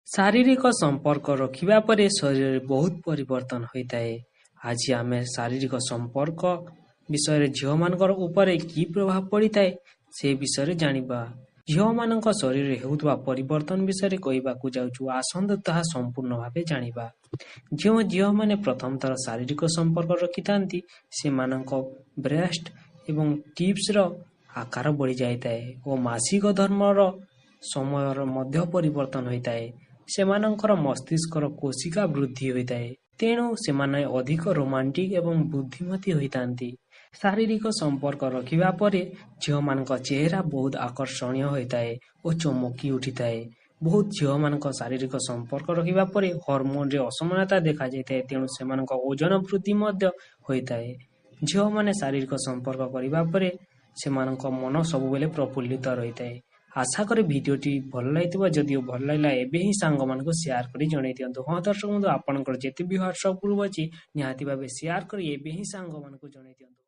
ଶାରୀରିକ ସମ୍ପର୍କ ରଖିବା ପରେ ଶରୀରରେ ବହୁତ ପରିବର୍ତ୍ତନ ହୋଇଥାଏ। ଆଜି ଆମେ ଶାରୀରିକ ସମ୍ପର୍କ ବିଷୟରେ ଝିଅମାନଙ୍କର ଉପରେ କି ପ୍ରଭାବ ପଡ଼ିଥାଏ ସେ ବିଷୟରେ ଜାଣିବା। ଝିଅମାନଙ୍କ ଶରୀରରେ ହେଉଥିବା ପରିବର୍ତ୍ତନ ବିଷୟରେ କହିବାକୁ ଯାଉଛୁ, ଆସନ୍ତୁ ତାହା ସମ୍ପୂର୍ଣ୍ଣ ଭାବେ ଜାଣିବା। ଯେଉଁ ଝିଅମାନେ ପ୍ରଥମ ଥର ଶାରୀରିକ ସମ୍ପର୍କ ରଖିଥାନ୍ତି ସେମାନଙ୍କ ବ୍ରେଷ୍ଟ ଏବଂ ଟିପ୍ସର ଆକାର ବଢ଼ିଯାଇଥାଏ ଓ ମାସିକ ଧର୍ମର ସମୟର ମଧ୍ୟ ପରିବର୍ତ୍ତନ ହୋଇଥାଏ। ସେମାନଙ୍କର ମସ୍ତିଷ୍କର କୋଶିକା ବୃଦ୍ଧି ହୋଇଥାଏ, ତେଣୁ ସେମାନେ ଅଧିକ ରୋମାଣ୍ଟିକ ଏବଂ ବୁଦ୍ଧିମତୀ ହୋଇଥାନ୍ତି। ଶାରୀରିକ ସମ୍ପର୍କ ରଖିବା ପରେ ଝିଅମାନଙ୍କ ଚେହେରା ବହୁତ ଆକର୍ଷଣୀୟ ହୋଇଥାଏ ଓ ଚମକି ଉଠିଥାଏ। ବହୁତ ଝିଅମାନଙ୍କ ଶାରୀରିକ ସମ୍ପର୍କ ରଖିବା ପରେ ହରମୋନରେ ଅସମାନତା ଦେଖାଯାଇଥାଏ, ତେଣୁ ସେମାନଙ୍କ ଓଜନ ବୃଦ୍ଧି ମଧ୍ୟ ହୋଇଥାଏ। ଝିଅମାନେ ଶାରୀରିକ ସମ୍ପର୍କ କରିବା ପରେ ସେମାନଙ୍କ ମନ ସବୁବେଳେ ପ୍ରଫୁଲ୍ଲିତ ରହିଥାଏ। ଆଶା କରେ ଭିଡ଼ିଓଟି ଭଲ ଲାଗିଥିବ। ଯଦିଓ ଭଲ ଲାଗିଲା ଏବେ ହିଁ ସାଙ୍ଗମାନଙ୍କୁ ସେୟାର କରି ଜଣାଇ ଦିଅନ୍ତୁ। ହଁ ଦର୍ଶକ ବନ୍ଧୁ, ଆପଣଙ୍କର ଯେତେ ବି ହ୍ୱାଟ୍ସଆପ୍ ଗ୍ରୁପ୍ ଅଛି ନିହାତି ଭାବେ ସେୟାର କରି ଏବେ ହିଁ ସାଙ୍ଗମାନଙ୍କୁ ଜଣାଇ ଦିଅନ୍ତୁ।